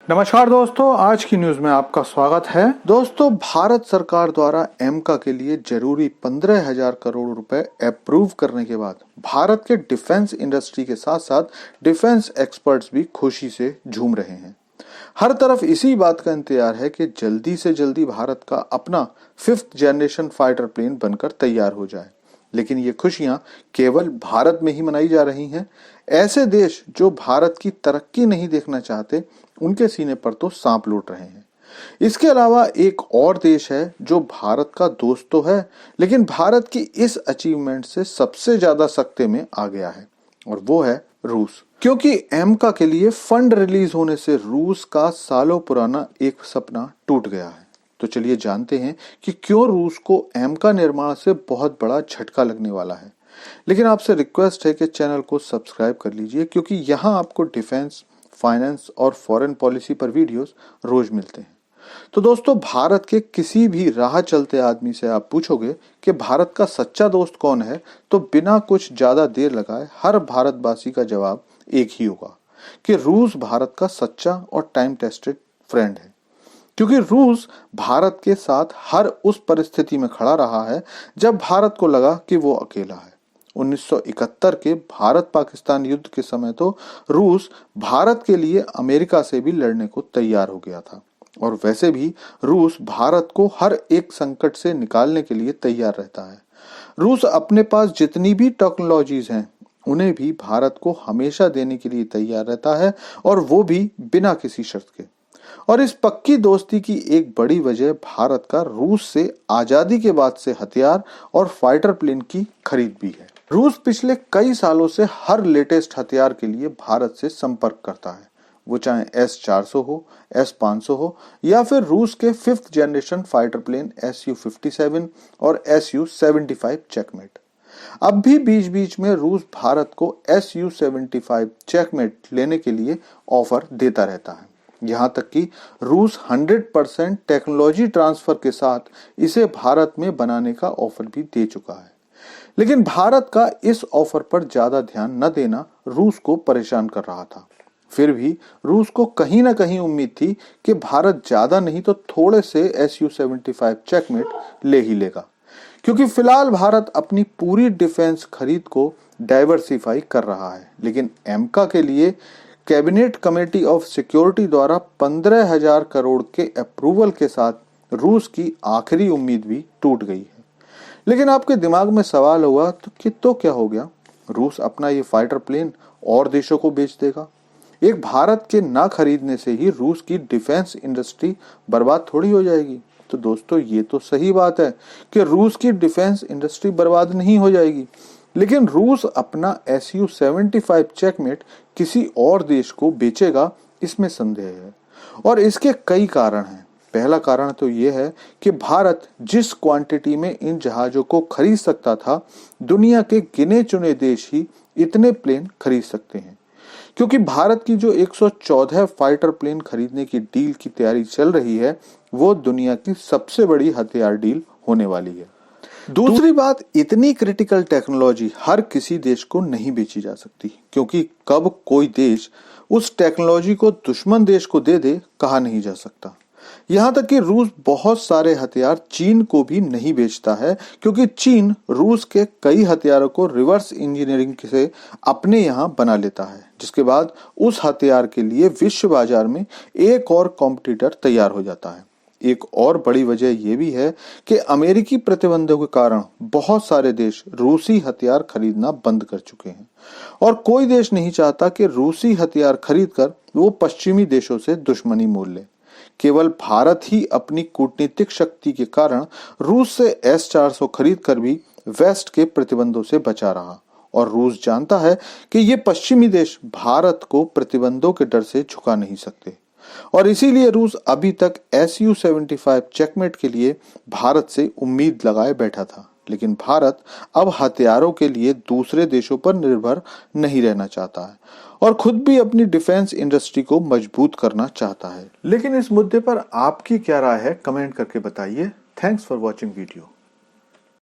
नमस्कार दोस्तों, आज की न्यूज में आपका स्वागत है। दोस्तों, भारत सरकार द्वारा एमका के लिए जरूरी 15,000 करोड़ रुपए अप्रूव करने के बाद भारत के डिफेंस इंडस्ट्री के साथ साथ डिफेंस एक्सपर्ट्स भी खुशी से झूम रहे हैं। हर तरफ इसी बात का इंतजार है कि जल्दी से जल्दी भारत का अपना 5th जनरेशन फाइटर प्लेन बनकर तैयार हो जाए। लेकिन ये खुशियां केवल भारत में ही मनाई जा रही हैं। ऐसे देश जो भारत की तरक्की नहीं देखना चाहते, उनके सीने पर तो सांप लौट रहे हैं। इसके अलावा एक और देश है जो भारत का दोस्त तो है, लेकिन भारत की इस अचीवमेंट से सबसे ज्यादा सख्ते में आ गया है, और वो है रूस। क्योंकि एमका के लिए फंड रिलीज होने से रूस का सालों पुराना एक सपना टूट गया है। तो चलिए जानते हैं कि क्यों रूस को एमका निर्माण से बहुत बड़ा झटका लगने वाला है। लेकिन आपसे रिक्वेस्ट है कि चैनल को सब्सक्राइब कर लीजिए, क्योंकि यहाँ आपको डिफेंस, फाइनेंस और फॉरेन पॉलिसी पर वीडियोस रोज मिलते हैं। तो दोस्तों, भारत के किसी भी राह चलते आदमी से आप पूछोगे कि भारत का सच्चा दोस्त कौन है, तो बिना कुछ ज्यादा देर लगाए हर भारतवासी का जवाब एक ही होगा कि रूस भारत का सच्चा और टाइम टेस्टेड फ्रेंड है। क्योंकि रूस भारत के साथ हर उस परिस्थिति में खड़ा रहा है जब भारत को लगा कि वो अकेला है। 1971 के भारत पाकिस्तान युद्ध के समय तो रूस भारत के लिए अमेरिका से भी लड़ने को तैयार हो गया था, और वैसे भी रूस भारत को हर एक संकट से निकालने के लिए तैयार रहता है। रूस अपने पास जितनी भी टेक्नोलॉजीज हैं, उन्हें भी भारत को हमेशा देने के लिए तैयार रहता है, और वो भी बिना किसी शर्त के। और इस पक्की दोस्ती की एक बड़ी वजह भारत का रूस से आजादी के बाद से हथियार और फाइटर प्लेन की खरीद भी है। रूस पिछले कई सालों से हर लेटेस्ट हथियार के लिए भारत से संपर्क करता है, वो चाहे S-400 हो, S-500 हो, या फिर रूस के 5th generation fighter plane Su-57 और Su-75 चेकमेट। अब भी बीच बीच में रूस भारत को Su-75 चेकमेट लेने के लिए ऑफर देता रहता है। यहाँ तक कि रूस 100% टेक्नोलॉजी ट्रांसफर के साथ इसे भारत में बनाने का ऑफर भी दे चुका है। लेकिन भारत का इस ऑफर पर ज्यादा ध्यान न देना रूस को परेशान कर रहा था। फिर भी रूस को कहीं ना कहीं उम्मीद थी कि भारत ज्यादा नहीं तो थोड़े से Su-75 चेकमेट ले ही लेगा, क्योंकि फिलहाल भारत अपनी पूरी डिफेंस खरीद को डाइवर्सिफाई कर रहा है। लेकिन एमका के लिए कैबिनेट कमेटी ऑफ सिक्योरिटी द्वारा 15,000 करोड़ के अप्रूवल के साथ रूस की आखिरी उम्मीद भी टूट गई है। लेकिन आपके दिमाग में सवाल होगा तो क्या हो गया? रूस अपना ये फाइटर प्लेन और देशों को बेच देगा। एक भारत के ना खरीदने से ही रूस की डिफेंस इंडस्ट्री बर्बाद थोड़ी हो जाएगी। तो दोस्तों, ये तो सही बात है कि रूस की डिफेंस इंडस्ट्री बर्बाद नहीं हो जाएगी, लेकिन रूस अपना Su-75 चेकमेट किसी और देश को बेचेगा, इसमें संदेह है। और इसके कई कारण हैं। पहला कारण तो यह है कि भारत जिस क्वांटिटी में इन जहाजों को खरीद सकता था, दुनिया के गिने चुने देश ही इतने प्लेन खरीद सकते हैं। क्योंकि भारत की जो 114 फाइटर प्लेन खरीदने की डील की तैयारी चल रही है, वो दुनिया की सबसे बड़ी हथियार डील होने वाली है। दूसरी बात, इतनी क्रिटिकल टेक्नोलॉजी हर किसी देश को नहीं बेची जा सकती, क्योंकि कब कोई देश उस टेक्नोलॉजी को दुश्मन देश को दे दे कहा नहीं जा सकता। यहाँ तक कि रूस बहुत सारे हथियार चीन को भी नहीं बेचता है, क्योंकि चीन रूस के कई हथियारों को रिवर्स इंजीनियरिंग से अपने यहाँ बना लेता है, जिसके बाद उस हथियार के लिए विश्व बाजार में एक और कॉम्पिटिटर तैयार हो जाता है। एक और बड़ी वजह यह भी है कि अमेरिकी प्रतिबंधों के कारण बहुत सारे देश रूसी हथियार खरीदना बंद कर चुके हैं, और कोई देश नहीं चाहता कि रूसी हथियार खरीदकर वो पश्चिमी देशों से दुश्मनी मोल ले। केवल भारत ही अपनी कूटनीतिक शक्ति के कारण रूस से S-400 खरीद कर भी वेस्ट के प्रतिबंधों से बचा रहा, और रूस जानता है कि ये पश्चिमी देश भारत को प्रतिबंधों के डर से झुका नहीं सकते, और इसीलिए रूस अभी तक Su-75 चेकमेट के लिए भारत से उम्मीद लगाए बैठा था। लेकिन भारत अब हथियारों के लिए दूसरे देशों पर निर्भर नहीं रहना चाहता है, और खुद भी अपनी डिफेंस इंडस्ट्री को मजबूत करना चाहता है। लेकिन इस मुद्दे पर आपकी क्या राय है, कमेंट करके बताइए। Thanks for watching video.